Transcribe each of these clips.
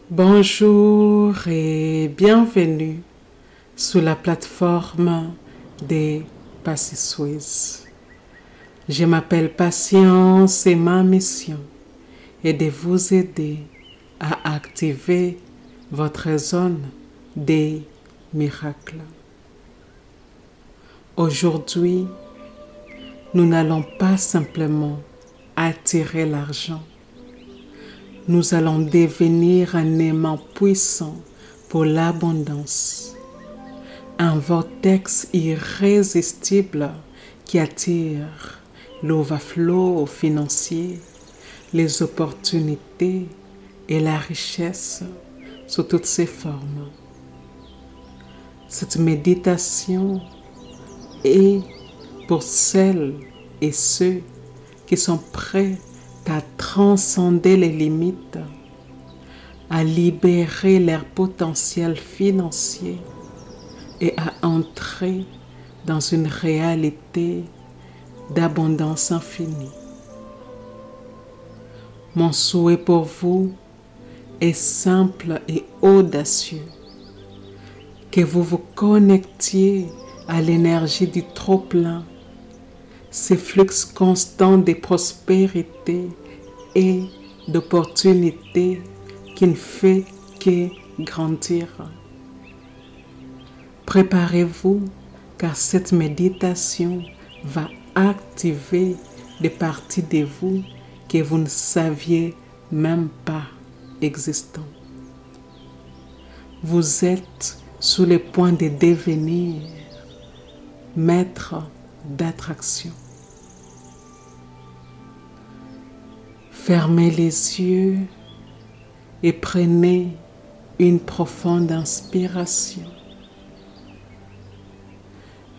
Bonjour et bienvenue sur la plateforme des Passisouises. Je m'appelle Patience et ma mission est de vous aider à activer votre zone des miracles. Aujourd'hui, nous n'allons pas simplement attirer l'argent. Nous allons devenir un aimant puissant pour l'abondance, un vortex irrésistible qui attire l'overflow financier, les opportunités et la richesse sous toutes ses formes. Cette méditation est pour celles et ceux qui sont prêts à transcender les limites, à libérer leur potentiel financier et à entrer dans une réalité d'abondance infinie. Mon souhait pour vous est simple et audacieux, que vous vous connectiez à l'énergie du trop-plein, ces flux constants de prospérité et d'opportunités qui ne fait que grandir. Préparez-vous car cette méditation va activer des parties de vous que vous ne saviez même pas existant. Vous êtes sur le point de devenir maître d'attraction. Fermez les yeux et prenez une profonde inspiration.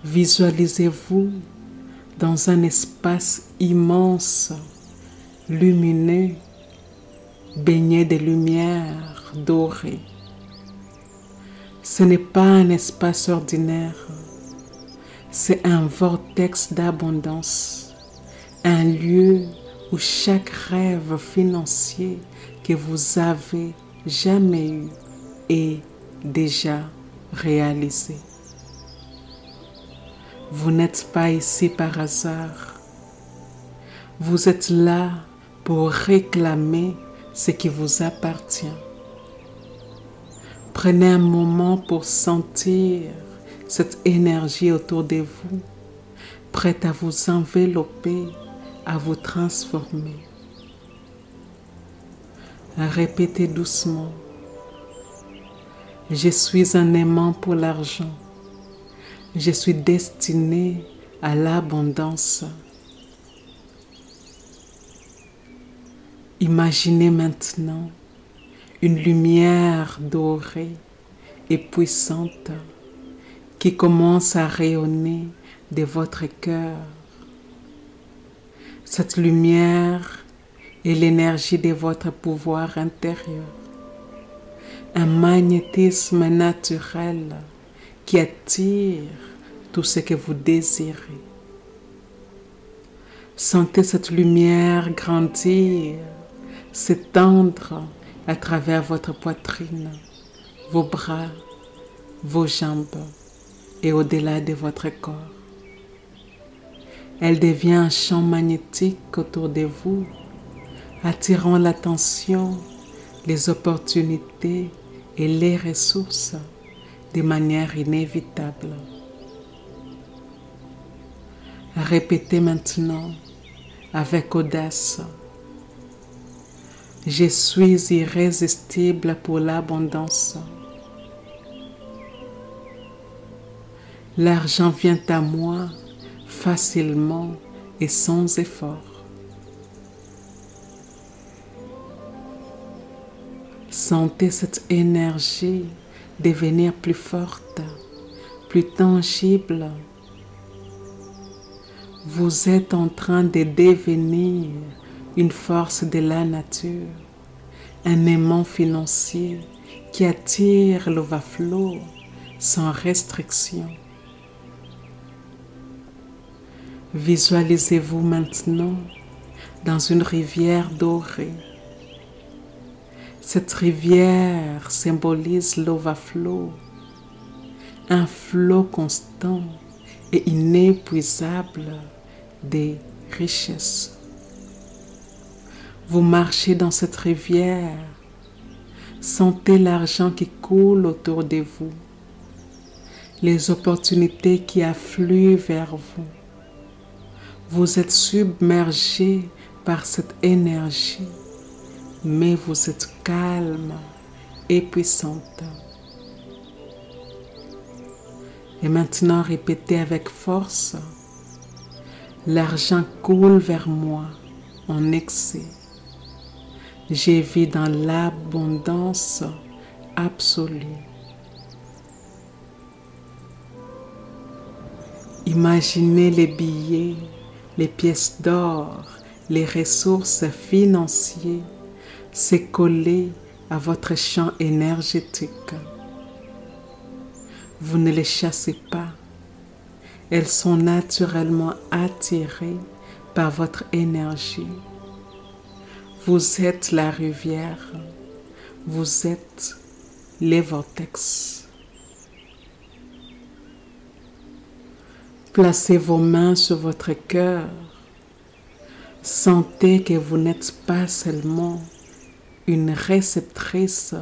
Visualisez-vous dans un espace immense, lumineux, baigné de lumière dorée. Ce n'est pas un espace ordinaire. C'est un vortex d'abondance, un lieu où chaque rêve financier que vous avez jamais eu est déjà réalisé. Vous n'êtes pas ici par hasard. Vous êtes là pour réclamer ce qui vous appartient. Prenez un moment pour sentir cette énergie autour de vous, prête à vous envelopper, à vous transformer. Répétez doucement. Je suis un aimant pour l'argent. Je suis destiné à l'abondance. Imaginez maintenant une lumière dorée et puissante qui commence à rayonner de votre cœur. Cette lumière est l'énergie de votre pouvoir intérieur, un magnétisme naturel qui attire tout ce que vous désirez. Sentez cette lumière grandir, s'étendre à travers votre poitrine, vos bras, vos jambes et au-delà de votre corps. Elle devient un champ magnétique autour de vous, attirant l'attention, les opportunités et les ressources de manière inévitable. Répétez maintenant avec audace. Je suis irrésistible pour l'abondance. L'argent vient à moi facilement et sans effort. Sentez cette énergie devenir plus forte, plus tangible. Vous êtes en train de devenir une force de la nature, un aimant financier qui attire l'overflow sans restriction. Visualisez-vous maintenant dans une rivière dorée. Cette rivière symbolise l'overflow, un flot constant et inépuisable des richesses. Vous marchez dans cette rivière, sentez l'argent qui coule autour de vous, les opportunités qui affluent vers vous. Vous êtes submergé par cette énergie, mais vous êtes calme et puissante. Et maintenant, répétez avec force: l'argent coule vers moi en excès. Je vis dans l'abondance absolue. Imaginez les billets, les pièces d'or, les ressources financières se coller à votre champ énergétique. Vous ne les chassez pas. Elles sont naturellement attirées par votre énergie. Vous êtes la rivière. Vous êtes les vortex. Placez vos mains sur votre cœur. Sentez que vous n'êtes pas seulement une réceptrice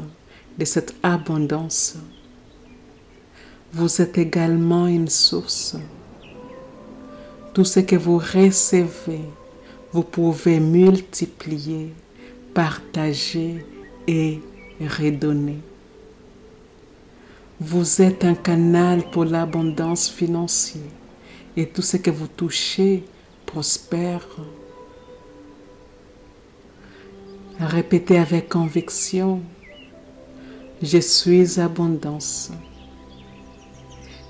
de cette abondance. Vous êtes également une source. Tout ce que vous recevez, vous pouvez multiplier, partager et redonner. Vous êtes un canal pour l'abondance financière et tout ce que vous touchez prospère. Répétez avec conviction: je suis abondance.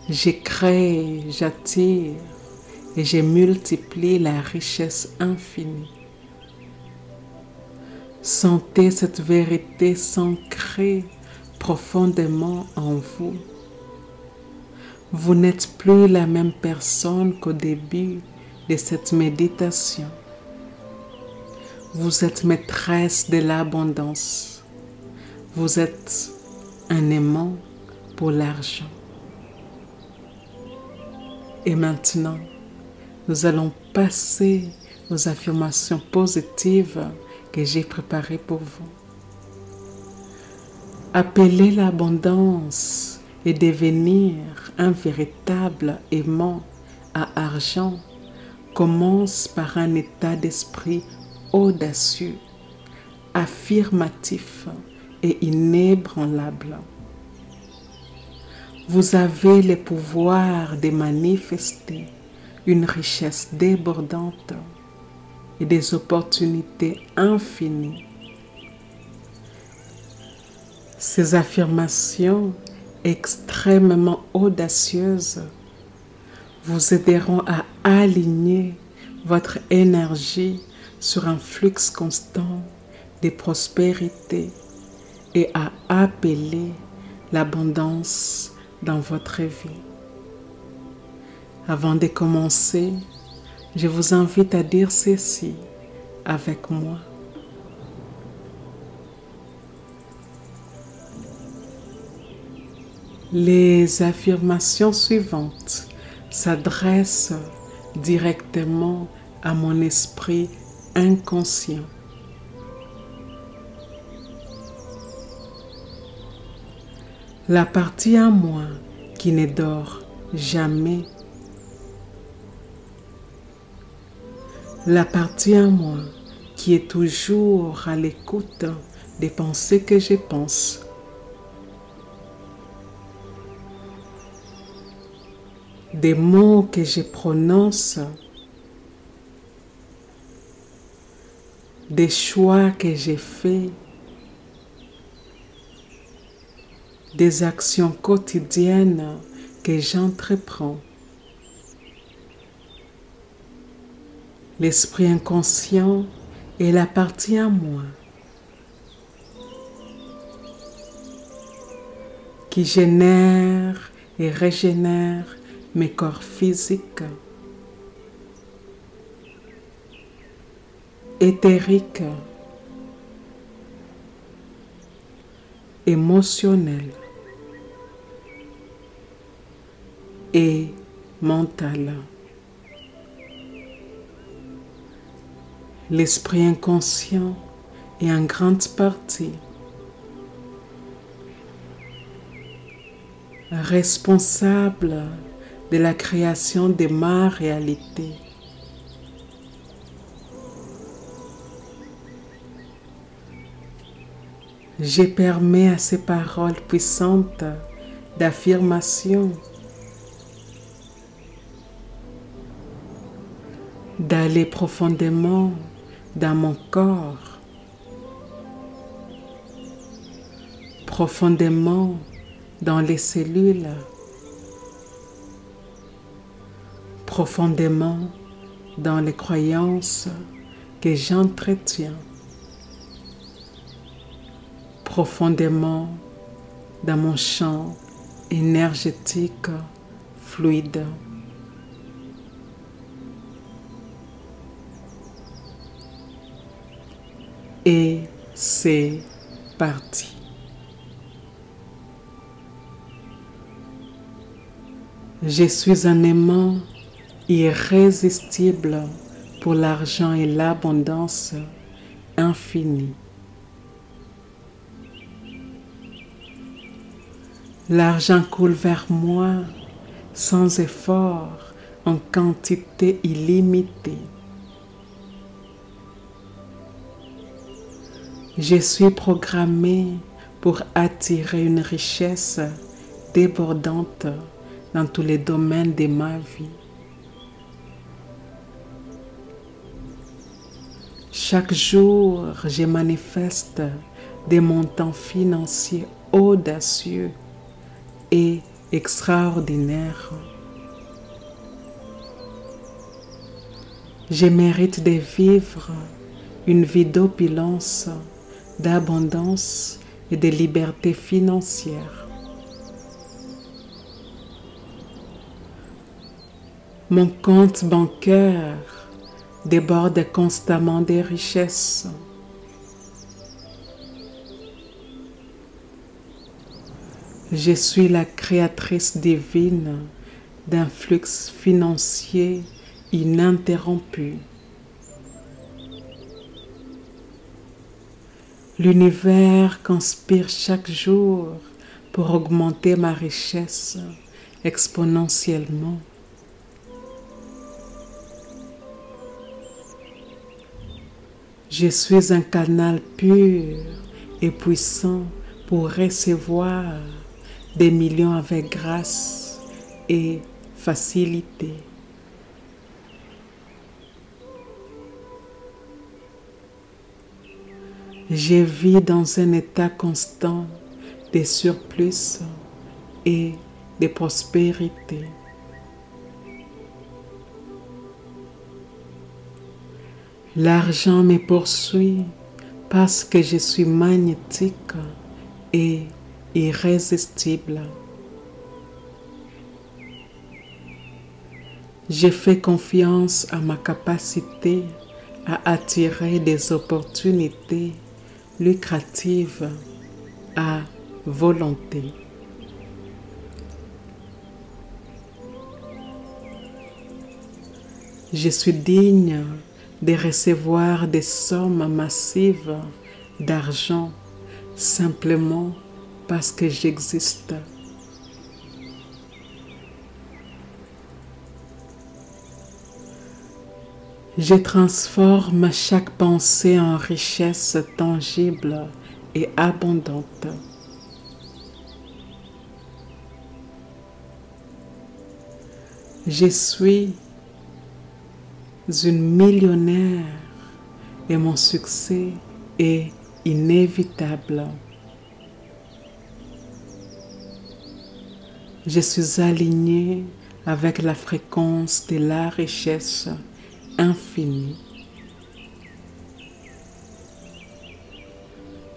Je crée, j'attire et je multiplie la richesse infinie. Sentez cette vérité s'ancrer profondément en vous. Vous n'êtes plus la même personne qu'au début de cette méditation. Vous êtes maîtresse de l'abondance. Vous êtes un aimant pour l'argent. Et maintenant, nous allons passer aux affirmations positives que j'ai préparées pour vous. Appelez l'abondance et devenir un véritable aimant à argent commence par un état d'esprit audacieux, affirmatif et inébranlable. Vous avez le pouvoir de manifester une richesse débordante et des opportunités infinies. Ces affirmations extrêmement audacieuses vous aideront à aligner votre énergie sur un flux constant de prospérité et à appeler l'abondance dans votre vie. Avant de commencer, je vous invite à dire ceci avec moi. Les affirmations suivantes s'adressent directement à mon esprit inconscient. La partie en moi qui ne dort jamais. La partie en moi qui est toujours à l'écoute des pensées que je pense. Des mots que je prononce. Des choix que j'ai faits. Des actions quotidiennes que j'entreprends. L'esprit inconscient est la partie en moi qui génère et régénère mes corps physiques, éthériques, émotionnelle et mentale. L'esprit inconscient est en grande partie responsable de la création de ma réalité. Je permets à ces paroles puissantes d'affirmation d'aller profondément dans mon corps, profondément dans les cellules, profondément dans les croyances que j'entretiens, profondément dans mon champ énergétique fluide. Et c'est parti. Je suis un aimant irrésistible pour l'argent et l'abondance infinie. L'argent coule vers moi sans effort en quantité illimitée. Je suis programmé pour attirer une richesse débordante dans tous les domaines de ma vie. Chaque jour, je manifeste des montants financiers audacieux et extraordinaires. Je mérite de vivre une vie d'opulence, d'abondance et de liberté financière. Mon compte bancaire déborde constamment des richesses. Je suis la créatrice divine d'un flux financier ininterrompu. L'univers conspire chaque jour pour augmenter ma richesse exponentiellement. Je suis un canal pur et puissant pour recevoir des millions avec grâce et facilité. Je vis dans un état constant de surplus et de prospérité. L'argent me poursuit parce que je suis magnétique et irrésistible. Je fais confiance à ma capacité à attirer des opportunités lucratives à volonté. Je suis digne de recevoir des sommes massives d'argent simplement parce que j'existe. Je transforme chaque pensée en richesse tangible et abondante. Je suis une millionnaire et mon succès est inévitable. Je suis alignée avec la fréquence de la richesse infinie.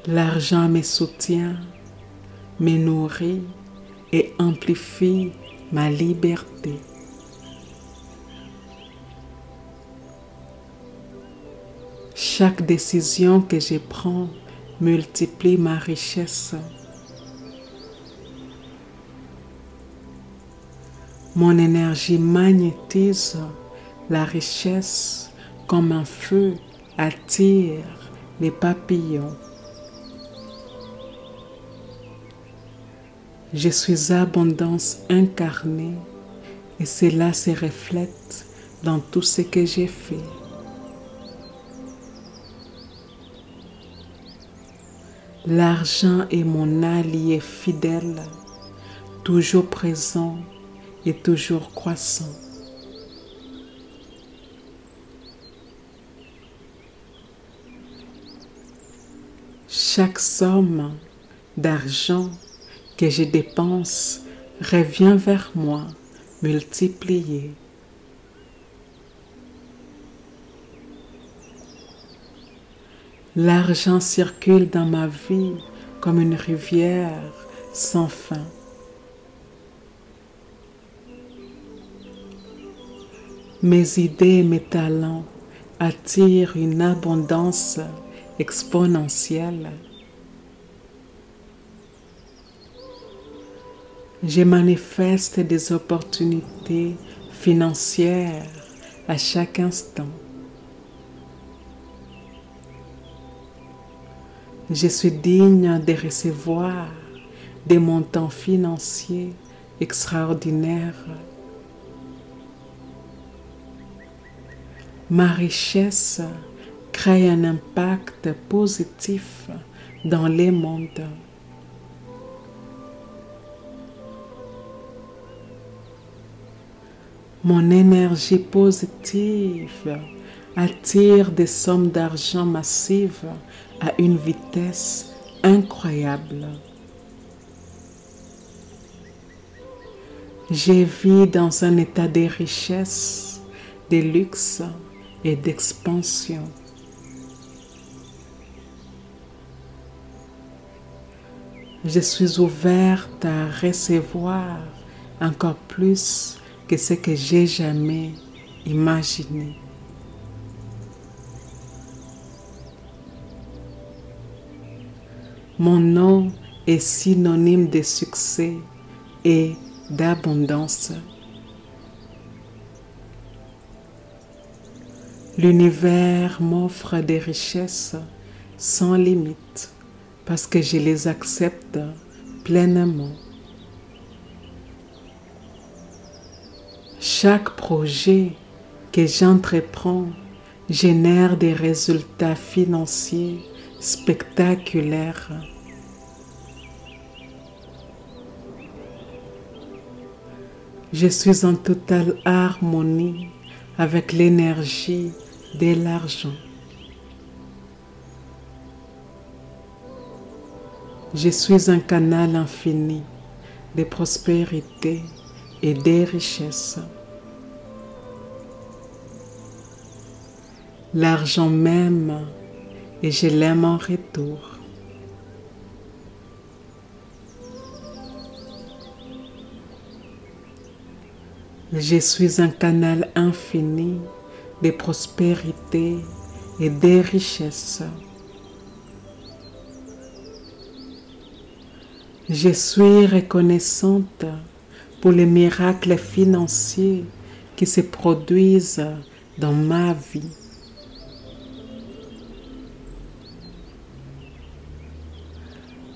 L'argent me soutient, me nourrit et amplifie ma liberté. Chaque décision que je prends multiplie ma richesse Mon énergie magnétise la richesse comme un feu attire les papillons. Je suis abondance incarnée et cela se reflète dans tout ce que j'ai fait. L'argent est mon allié fidèle, toujours présent et toujours croissant. Chaque somme d'argent que je dépense revient vers moi multipliée. L'argent circule dans ma vie comme une rivière sans fin. Mes idées et mes talents attirent une abondance exponentielle. Je manifeste des opportunités financières à chaque instant. Je suis digne de recevoir des montants financiers extraordinaires. Ma richesse crée un impact positif dans les mondes. Mon énergie positive attire des sommes d'argent massives à une vitesse incroyable. Je vis dans un état de richesse, de luxe et d'expansion. Je suis ouverte à recevoir encore plus que ce que j'ai jamais imaginé. Mon nom est synonyme de succès et d'abondance. L'univers m'offre des richesses sans limite parce que je les accepte pleinement. Chaque projet que j'entreprends génère des résultats financiers spectaculaires. Je suis en totale harmonie avec l'énergie de l'argent. Je suis un canal infini de prospérité et de richesse. L'argent m'aime et je l'aime en retour. Je suis un canal infini de prospérité et de richesse. Je suis reconnaissante pour les miracles financiers qui se produisent dans ma vie.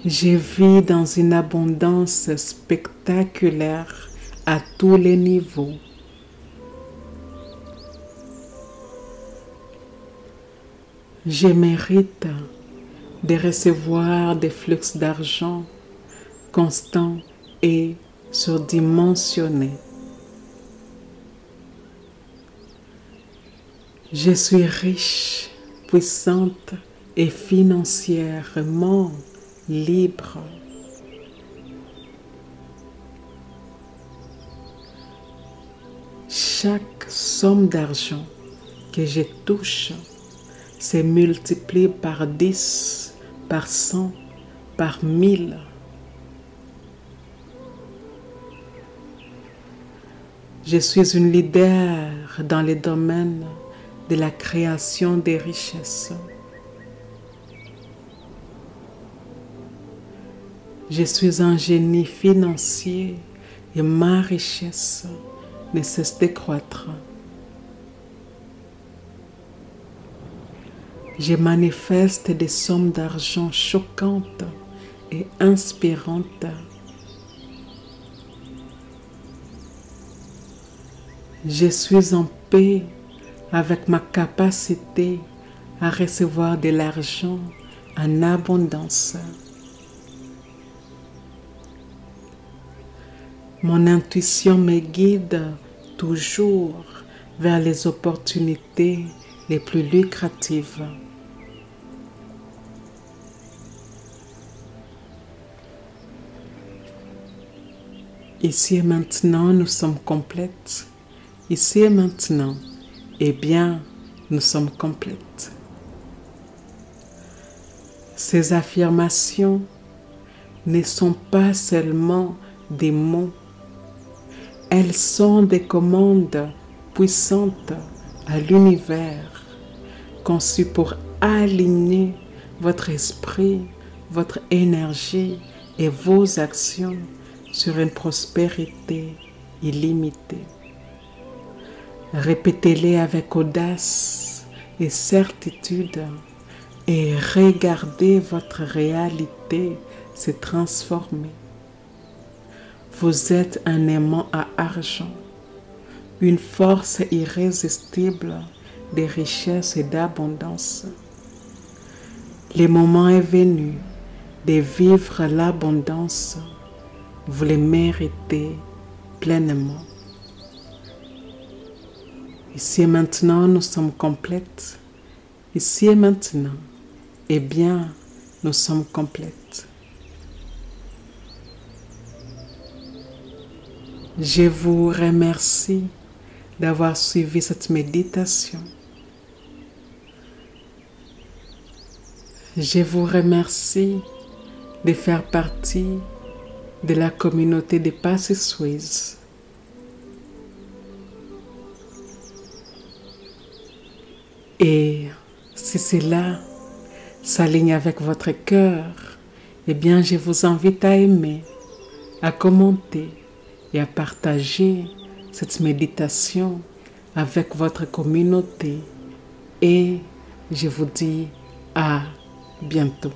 Je vis dans une abondance spectaculaire à tous les niveaux. Je mérite de recevoir des flux d'argent constants et surdimensionnés. Je suis riche, puissante et financièrement libre. Chaque somme d'argent que je touche se multiplie par 10, par 100, par 1000. Je suis une leader dans les domaines de la création des richesses. Je suis un génie financier et ma richesse ne cesse de croître. Je manifeste des sommes d'argent choquantes et inspirantes. Je suis en paix avec ma capacité à recevoir de l'argent en abondance. Mon intuition me guide toujours vers les opportunités les plus lucratives. Ici et maintenant, nous sommes complètes. Ici et maintenant, eh bien, nous sommes complètes. Ces affirmations ne sont pas seulement des mots. Elles sont des commandes puissantes à l'univers, conçues pour aligner votre esprit, votre énergie et vos actions sur une prospérité illimitée. Répétez-les avec audace et certitude et regardez votre réalité se transformer. Vous êtes un aimant à argent, une force irrésistible de richesse et d'abondance. Le moment est venu de vivre l'abondance. Vous le méritez pleinement. Ici et maintenant, nous sommes complètes. Ici et maintenant, eh bien, nous sommes complètes. Je vous remercie d'avoir suivi cette méditation. Je vous remercie de faire partie de la communauté des Passé Suisse. Et si cela s'aligne avec votre cœur, eh bien, je vous invite à aimer, à commenter et à partager cette méditation avec votre communauté. Et je vous dis à bientôt.